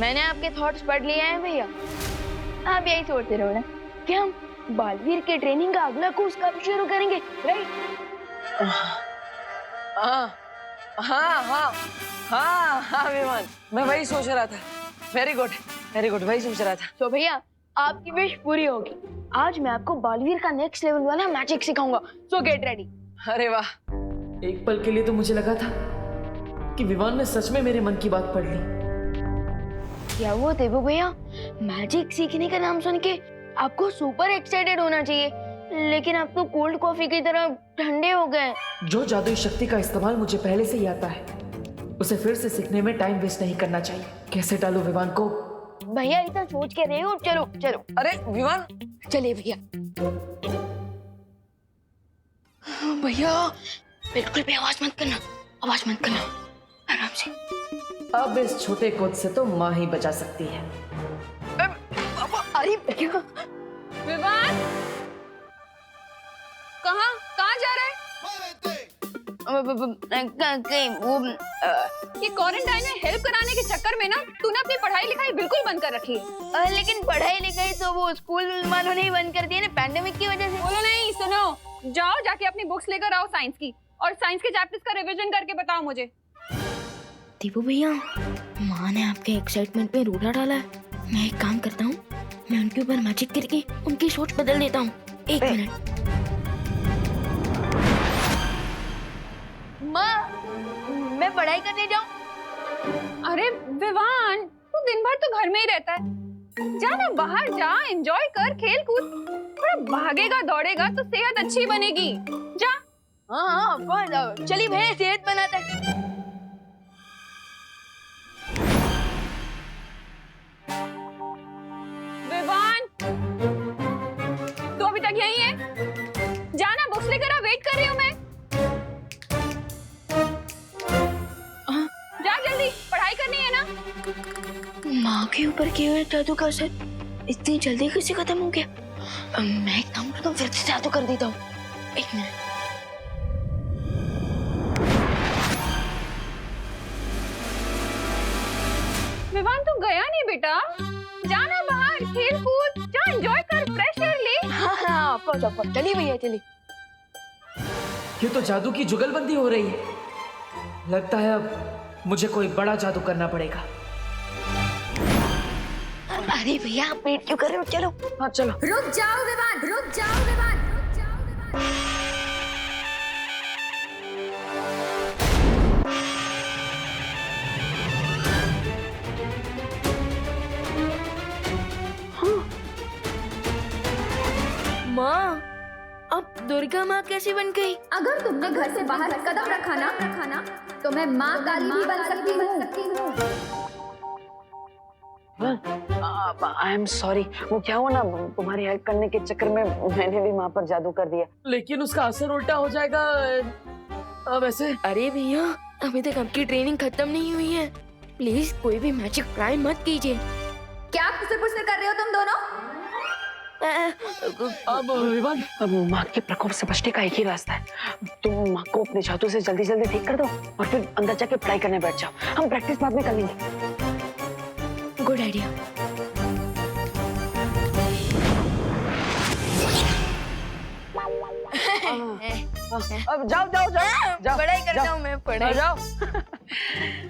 मैंने आपके थॉट्स पढ़ लिए हैं भैया। आप यही सोचते रहो ना कि हम बालवीर के ट्रेनिंग का अगला कोर्स कब शुरू करेंगे, राइट? हाँ हाँ हाँ हाँ हाँ विमान, मैं वही सोच रहा था। वेरी गुड वही सोच रहा था। तो भैया आपकी विश पूरी होगी। आज मैं आपको बालवीर का नेक्स्ट लेवल वाला मैजिक सिखाऊंगा, सो गेट रेडी। अरे वाह, एक पल के लिए तो मुझे लगा था कि विमान ने सच में मेरे मन की बात पढ़ ली। क्या हुआ देवू भैया, मैजिक सीखने का नाम सुन के आपको सुपर एक्साइटेड होना चाहिए, लेकिन आप तो कोल्ड कॉफी की तरह ठंडे हो गए। जो जादुई शक्ति का इस्तेमाल मुझे पहले से ही आता है, उसे फिर से सीखने में टाइम वेस्ट नहीं करना चाहिए। कैसे डालूं विमान को? भैया इतना सोच के रहे हो, चलो चलो। अरे विमान, चलिए भैया। भैया बिल्कुल भी आवाज मत करना, आवाज मत करना, आराम से। अब इस छोटे कोच से तो माँ ही बचा सकती है। अरे भैया। विवान, कहाँ जा रहा है? ये क्वारंटाइन में हेल्प कराने के चक्कर में ना तूने अपनी पढ़ाई लिखाई बिल्कुल बंद कर रखी है। लेकिन पढ़ाई लिखाई तो वो स्कूल वालों ने ही बंद कर दिया ना, पैंडेमिक की वजह से। बोलो नहीं, सुनो, जाओ जाके अपनी बुक्स लेकर आओ साइंस की, और साइंस के चैप्टर्स का रिवीजन करके बताओ मुझे। दीपू भैया, माँ ने आपके एक्साइटमेंट में रूढ़ा डाला है। मैं एक काम करता हूँ, मैं उनके ऊपर मैजिक करके उनकी सोच बदल देता हूँ। एक मिनट। माँ, मैं पढ़ाई करने जाऊँ? अरे विवान, तू दिन भर तो घर में ही रहता है, जा ना बाहर जा, एंजॉय कर, खेल कूद, थोड़ा भागेगा दौड़ेगा तो सेहत अच्छी बनेगी। जा। हाँ, चलिए भैया सेहत बनाते हैं। विवान, तू अभी तक यहीं है? जाना, बुक्स लेकर आ, वेट कर रही हूँ मैं। जा जल्दी, पढ़ाई करनी है ना। माँ के ऊपर किए हुए जादू का असर इतनी जल्दी कैसे खत्म हो गया? मैं एक काम करता हूँ, फिर से जादू कर देता हूँ। एक मिनट। विवान, तू गया नहीं बेटा? जाना बाहर, खेल कूद, जा, एंजॉय कर, फ्रेश एयर ले। हाँ, ऑफ कोर्स, चलिए भैया चलिए। ये तो जादू की जुगलबंदी हो रही है। लगता है अब मुझे कोई बड़ा जादू करना पड़ेगा। अरे भैया आप वेट क्यों कर रहे हो? चलो। हाँ चलो। रुक जाओ विवान, रुक जाओ विवान, रुक जाओ विवान। माँ, अब दुर्गा माँ कैसे बन गई? अगर तुमने घर से बाहर कदम रखा ना तो मैं माँ काली भी बन सकती हूँ। आई एम सॉरी, वो क्या हुआ ना, तुम्हारी हेल्प करने के चक्कर में मैंने भी माँ पर जादू कर दिया, लेकिन उसका असर उल्टा हो जाएगा वैसे। अरे भैया, अभी तक आपकी ट्रेनिंग खत्म नहीं हुई है, प्लीज कोई भी मैजिक ट्राई मत कीजिए। क्या फुसर कर रहे हो तुम दोनों? अब विवान, अब माँ के प्रकोप से बचने का एक ही रास्ता है। तुम माँ को अपने जादू से जल्दी जल्दी ठीक कर दो और फिर अंदर जाके पढ़ाई करने बैठ जाओ। हम प्रैक्टिस बाद में कर लेंगे। Good idea. अब जाओ जाओ जाओ जाओ, पढ़ाई करता हूँ मैं, पढ़ाई। जाओ।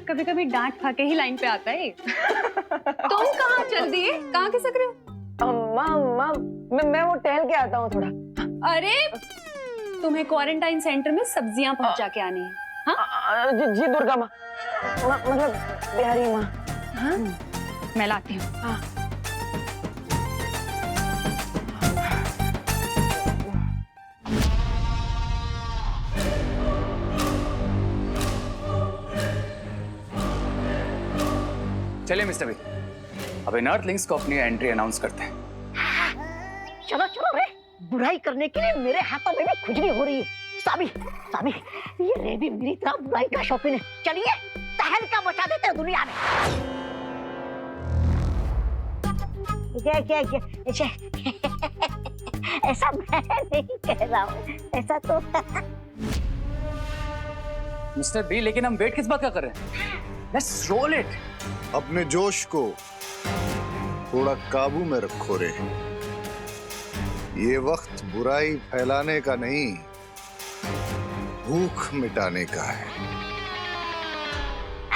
कभी कभी डांट खा के ही लाइन पे आता है। तुम कहाँ चल दिए, कहाँ खिसक रहे हो? माँ, मैं वो टहल के आता हूँ थोड़ा। अरे तुम्हें क्वारंटाइन सेंटर में सब्जियां पहुंचा के आनी है। हाँ? जी दुर्गा माँ, मतलब बिहारी माँ। हाँ? मैं लाती हूँ। हाँ। चलिए मिस्टर बी, अब इन अर्थलिंग्स को अपनी एंट्री अनाउंस करते हैं। चलो चलो रे, बुराई करने के लिए मेरे हाथों में भी खुजली हो रही है। सामी, सामी, ये रे भी मेरी तरह बुराई का शौकीन है। चलिए तहलका मचा देते हैं दुनिया में। क्या ऐसा मैं नहीं कह रहा हूँ, ऐसा तो मिस्टर बी, लेकिन हम वेट किस बात का कर रहे हैं? Let's roll it. अपने जोश को थोड़ा काबू में रखो रे। ये वक्त बुराई फैलाने का नहीं, भूख मिटाने का है।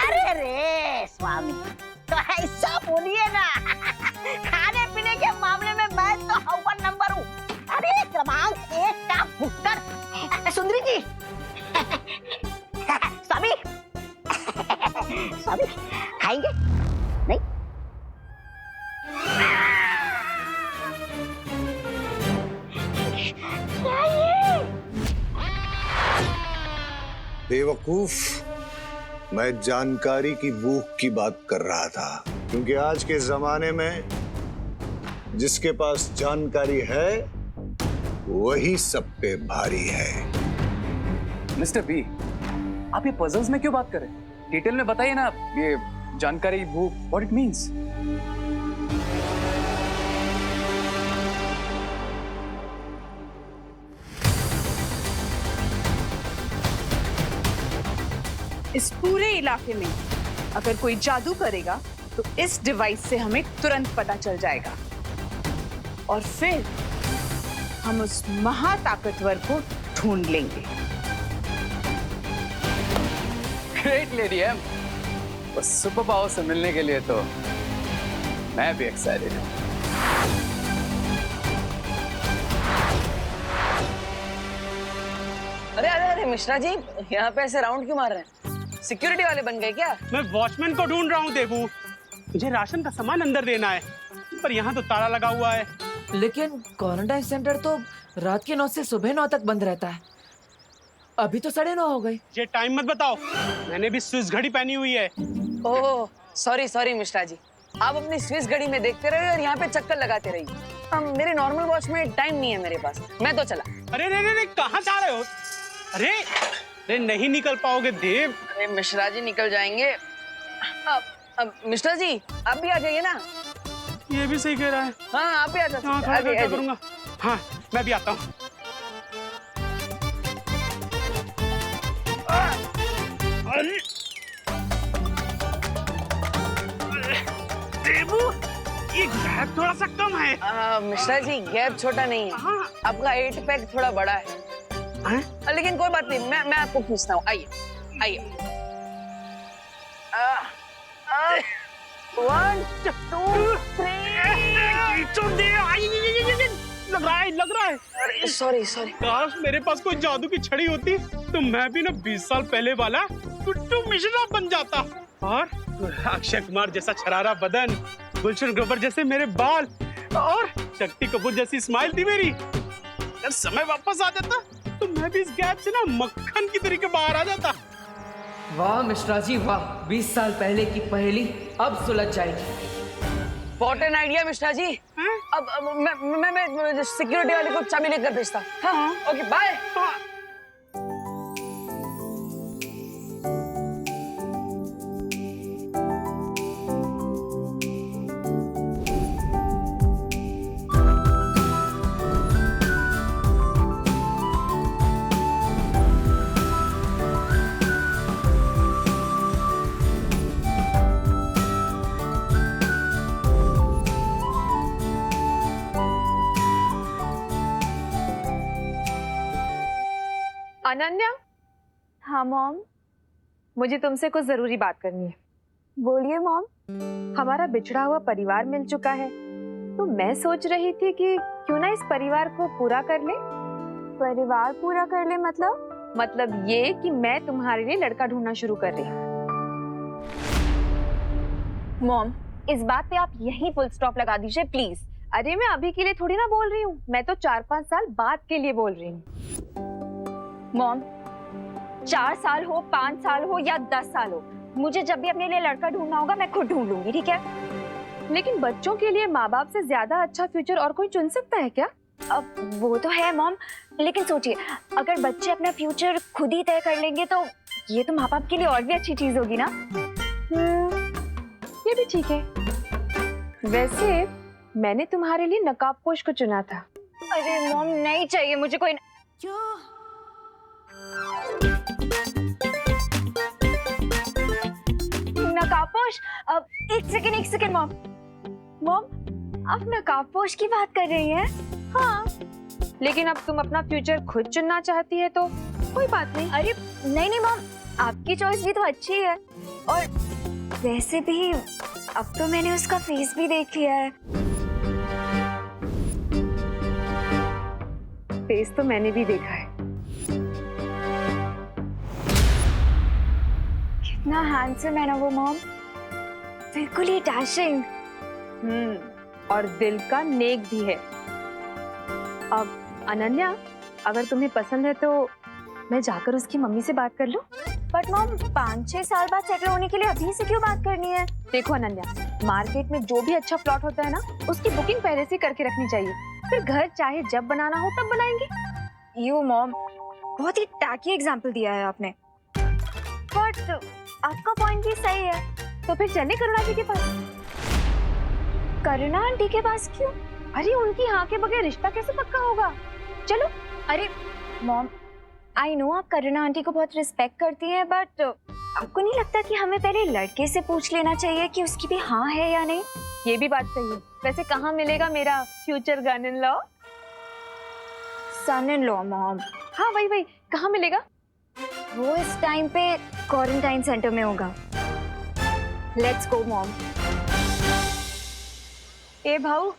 अरे रे स्वामी, तो ऐसा बोलिए ना। खाने पीने के मामले में मैं तो अव्वल नंबर हूँ। अरे क्रमांक 1 का भुक्कड़। सुंदरी जी, स्वामी, स्वामी खाएंगे? नहीं? क्या ये? बेवकूफ, मैं जानकारी की भूख की बात कर रहा था, क्योंकि आज के जमाने में जिसके पास जानकारी है वही सब पे भारी है। मिस्टर बी, आप ये पजल्स में क्यों बात कर रहे हैं? डिटेल में बताइए ना, ये जानकारी भूख, व्हाट इट मींस। इस पूरे इलाके में अगर कोई जादू करेगा तो इस डिवाइस से हमें तुरंत पता चल जाएगा और फिर हम उस महाताकतवर को ढूंढ लेंगे। ग्रेट लेडी एम, बस सुपर पावर से मिलने के लिए तो मैं भी एक्साइटेड हूँ। अरे अरे अरे मिश्रा जी, यहाँ पे ऐसे राउंड क्यों मार रहे हैं? सिक्योरिटी वाले बन गए क्या? मैं वॉचमैन को ढूंढ रहा हूँ देबू। मुझे राशन का सामान अंदर देना है, पर यहाँ तो ताला लगा हुआ है। लेकिन क्वारंटाइन सेंटर तो रात के 9 से सुबह 9 तक बंद रहता है। अभी तो 9:30 हो गई। ये टाइम मत बताओ, मैंने भी स्विस घड़ी पहनी हुई है। Oh sorry sorry Mishra ji, आप अपनी स्विस घड़ी में देखते रहिए और यहाँ पे चक्कर लगाते रहिए। मेरे नॉर्मल वॉच में टाइम नहीं है मेरे पास, मैं तो चला। अरे रे रे रे, कहाँ जा रहे हो? अरे अरे नहीं निकल पाओगे देव। अरे मिश्रा जी निकल जाएंगे। अब मिश्रा जी आप भी आ जाइए ना। ये भी सही कह रहा है। हाँ आप भी आ जाइए। हाँ, आ जाइए, आ जाइए। करूंगा। हाँ मैं भी आता हूँ। अरे देबू, ये गैप थोड़ा सा कम है। मिश्रा जी गैप छोटा नहीं है, हाँ। आपका 8 पैक थोड़ा बड़ा है। लेकिन कोई बात नहीं, मैं आपको खींचता हूँ। आइए आइए। 1 2 3 लग रहा है। अरे सॉरी सॉरी। काश मेरे पास कोई जादू की छड़ी होती तो मैं भी ना 20 साल पहले वाला गुड्डू मिश्रा बन जाता, और अक्षय कुमार जैसा छरारा बदन, गुलशन ग्रोवर जैसे मेरे बाल और शक्ति कपूर जैसी स्माइल थी मेरी। अगर समय वापस आ जाता तो मैं भी इस गैप से ना मक्खन की तरीके बाहर आ जाता। वाह मिश्रा जी वाह, 20 साल पहले की पहेली अब सुलझ जाएगी। What an idea Mishra ji. अब मैं सिक्योरिटी वाले को चाबी लेकर भेजता। हाँ ओके बाय। अनन्या। हाँ मॉम, मुझे तुमसे कुछ जरूरी बात करनी है। बोलिए मॉम। हमारा बिछड़ा हुआ परिवार मिल चुका है, तो मैं सोच रही थी कि क्यों ना इस परिवार को पूरा कर ले। परिवार पूरा कर ले मतलब ये कि मैं तुम्हारे लिए लड़का ढूंढना शुरू कर रही हूँ। मॉम इस बात पे आप यही फुल स्टॉप लगा दीजिए प्लीज। अरे मैं अभी के लिए थोड़ी ना बोल रही हूँ, मैं तो 4-5 साल बाद के लिए बोल रही हूँ। मॉम 4 साल हो, 5 साल हो या 10 साल हो, मुझे जब भी अपने लिए लड़का ढूंढना होगा मैं खुद ढूंढ लूंगी, ठीक है? लेकिन बच्चों के लिए माँ बाप से ज्यादा अच्छा फ्यूचर और कोई चुन सकता है क्या? अब वो तो है मॉम, लेकिन सोचिए अगर बच्चे अपना फ्यूचर खुद ही तय कर लेंगे तो ये तो माँ बाप के लिए और भी अच्छी चीज होगी ना। ये भी ठीक है। वैसे मैंने तुम्हारे लिए नकाबपोश को चुना था। अरे मॉम नहीं चाहिए मुझे कोई। नकाबपोश, अब एक सेकंड मॉम। मॉम, आप नकाबपोश की बात कर रही हैं? हाँ, लेकिन अब तुम अपना फ्यूचर खुद चुनना चाहती है तो कोई बात नहीं। अरे नहीं मॉम, आपकी चॉइस भी तो अच्छी है, और वैसे भी अब तो मैंने उसका फेस भी देख लिया है। फेस तो मैंने भी देखा है। कितना हैंडसम है ना वो मॉम, बिल्कुल ही डैशिंग। और दिल का नेक भी है। अब अनन्या, अगर तुम्हें पसंद है तो मैं जाकर उसकी मम्मी से बात कर लूं? बट मॉम, 5-6 साल बाद सेटल होने के लिए अभी से क्यों बात करनी है? देखो अनन्या, मार्केट में जो भी अच्छा प्लॉट होता है ना, उसकी बुकिंग पहले से करके रखनी चाहिए, फिर घर चाहे जब बनाना हो तब बनाएंगे। यू मॉम, बहुत ही टैकी एग्जाम्पल दिया है आपने, बट आपका पॉइंट भी सही है। तो फिर चले करुणा जी के पास। करुणा आंटी के पास क्यों? अरे उनकी हाँ के बगैर रिश्ता कैसे पक्का होगा? चलो। अरे मॉम, आई नो आप करुणा आंटी को बहुत रिस्पेक्ट करती हैं, बट आपको नहीं लगता कि हमें पहले लड़के से पूछ लेना चाहिए कि उसकी भी हाँ है या नहीं? ये भी बात सही है। वैसे कहाँ मिलेगा मेरा future son in law? Son in law mom. हाँ वही, कहाँ मिलेगा? वो इस टाइम पे क्वारंटाइन सेंटर में होगा। Let's go mom. ए भाऊ,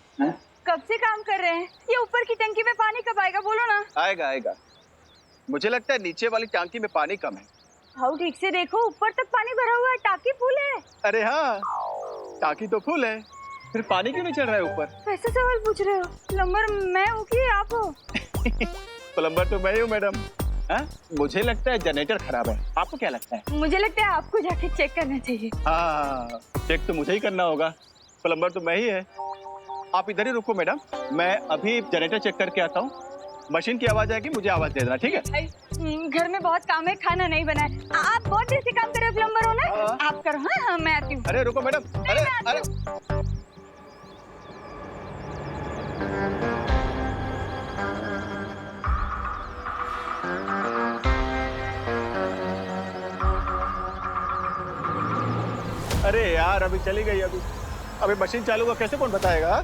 कब से काम कर रहे हैं? ये ऊपर की टंकी में पानी कब आएगा, बोलो ना। आएगा। मुझे लगता है नीचे वाली टांकी में पानी कम है। भाऊ ठीक से देखो, ऊपर तक पानी भरा हुआ है, टांकी फुल है। अरे हाँ, टांकी तो फुल है, फिर पानी क्यों नहीं चढ़ रहा है ऊपर? कैसे सवाल पूछ रहे हो? प्लम्बर मैं हूँ कि आप हो? प्लम्बर तो मैं ही हूँ मैडम। मुझे लगता है जनरेटर खराब है, आपको क्या लगता है? मुझे लगता है आपको जाके चेक करना चाहिए। हाँ, चेक तो मुझे ही करना होगा, प्लम्बर तो मैं ही है। आप इधर ही रुको मैडम, मैं अभी जनरेटर चेक करके आता हूँ। मशीन की आवाज आएगी, मुझे आवाज दे देना, ठीक है? घर में बहुत काम है, खाना नहीं बना है। आप बहुत देर से काम कर रहे हो, प्लम्बर हो ना? आप करो। हाँ, मैं आती हूँ। अरे रुको मैडम, अरे अरे यार, अभी चली गई। अभी मशीन चालू हुआ, कैसे कौन बताएगा?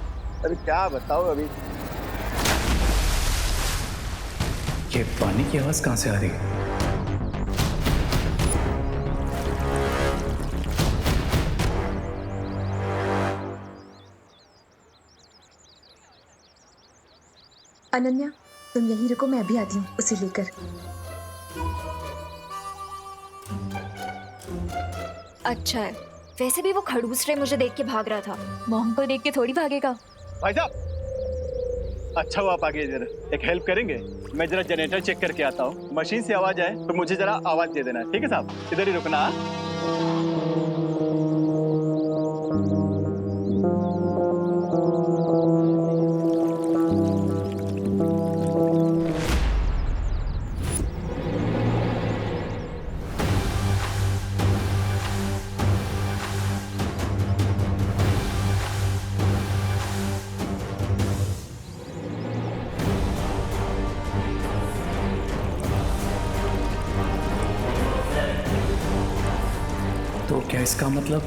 अभी क्या बताओ। अभी ये पानी की आवाज कहाँ से आ रही है? अनन्या, तुम यहीं रुको, मैं अभी आती हूँ उसे लेकर। अच्छा है, वैसे भी वो खड़ूस रे मुझे देख के भाग रहा था, मॉम को देख के थोड़ी भागेगा। भाई साहब, अच्छा हुआ आप आगे। जरा एक हेल्प करेंगे? मैं जरा जनरेटर चेक करके आता हूँ, मशीन से आवाज आए तो मुझे जरा आवाज दे देना, ठीक है साहब? इधर ही रुकना। तो क्या इसका मतलब?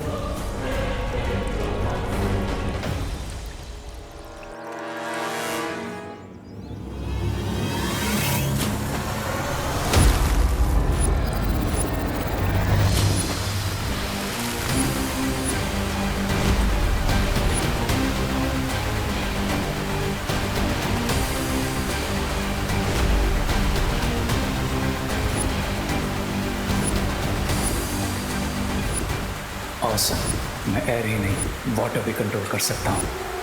Awesome. मैं एयर ही नहीं, वाटर भी कंट्रोल कर सकता हूँ।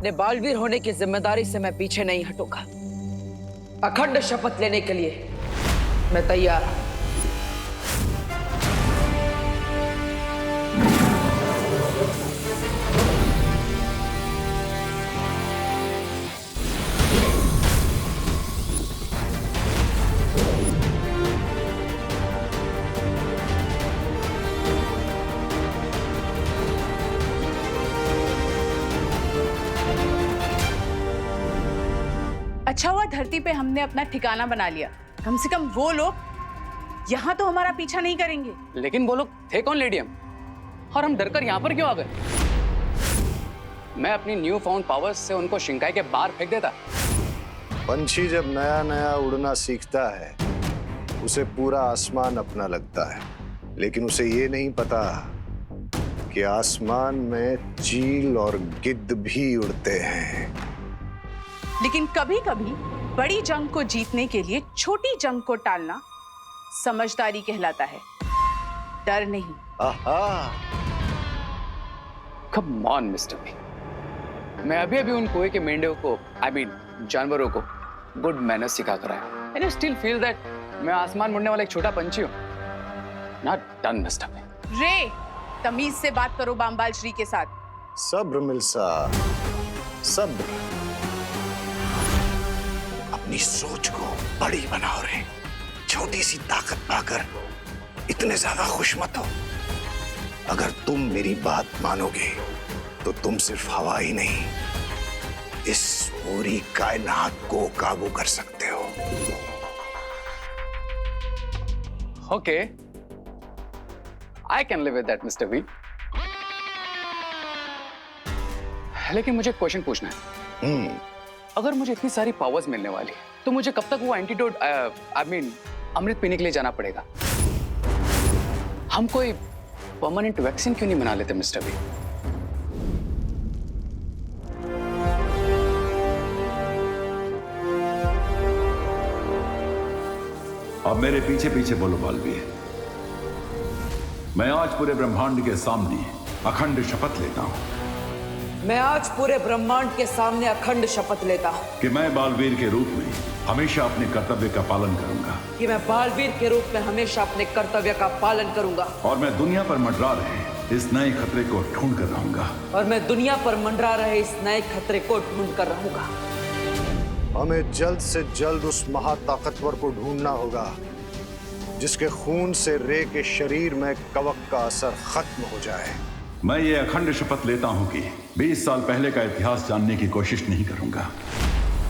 अपने बालवीर होने की जिम्मेदारी से मैं पीछे नहीं हटूंगा। अखंड शपथ लेने के लिए मैं तैयार। अच्छा हुआ धरती पे हमने अपना ठिकाना बना लिया। कम से कम वो लोग यहाँ तो हमारा पीछा नहीं करेंगे। लेकिन वो लोग थे कौन लेडियम, और हम डरकर यहाँ पर क्यों आ गए? मैं अपनी न्यू फाउंड पावर्स से उनको शिंकाई के बाहर फेंक देता। पंछी जब नया नया उड़ना सीखता है उसे पूरा आसमान अपना लगता है, लेकिन उसे ये नहीं पता कि आसमान में चील और गिद्ध भी उड़ते हैं। लेकिन कभी कभी बड़ी जंग को जीतने के लिए छोटी जंग को टालना समझदारी कहलाता है, डर नहीं। आहा, कम ऑन मिस्टर बी, मैं अभी अभी उन कुएं के मेंढकों को, I mean, जानवरों को गुड मैनर्स सिखा कर आया। And you still feel that मैं आसमान मुड़ने वाला एक छोटा पंछी हूँ? Not done, mister B. रे, तमीज से बात करो बामबाल श्री के साथ। सब्र मिल्सा, सब्र। अपनी सोच को बड़ी बनाओ रे, छोटी सी ताकत पाकर इतने ज्यादा खुश मत हो। अगर तुम मेरी बात मानोगे तो तुम सिर्फ हवा ही नहीं, इस पूरी कायनात को काबू कर सकते हो। Okay, I can live with that, mister B. लेकिन मुझे एक क्वेश्चन पूछना है। अगर मुझे इतनी सारी पावर्स मिलने वाली है तो मुझे कब तक वो एंटीडोट अमृत पीने के लिए जाना पड़ेगा? हम कोई परमानेंट वैक्सीन क्यों नहीं बना लेते मिस्टर बी? अब मेरे पीछे पीछे बोलो बालवीर। मैं आज पूरे ब्रह्मांड के सामने अखंड शपथ लेता हूं। मैं आज पूरे ब्रह्मांड के सामने अखंड शपथ लेता हूँ कि मैं बालवीर के रूप में हमेशा अपने कर्तव्य का पालन करूंगा। कि मैं बालवीर के रूप में हमेशा अपने कर्तव्य का पालन करूंगा। और मैं दुनिया पर मंडरा रहे इस नए खतरे को ढूंढ कर रहूंगा। और मैं दुनिया पर मंडरा रहे इस नए खतरे को ढूंढ कर रहूंगा। हमें जल्द से जल्द उस महाताकतवर को ढूंढना होगा जिसके खून से रे के शरीर में कवक का असर खत्म हो जाए। मैं ये अखंड शपथ लेता हूं कि 20 साल पहले का इतिहास जानने की कोशिश नहीं करूंगा।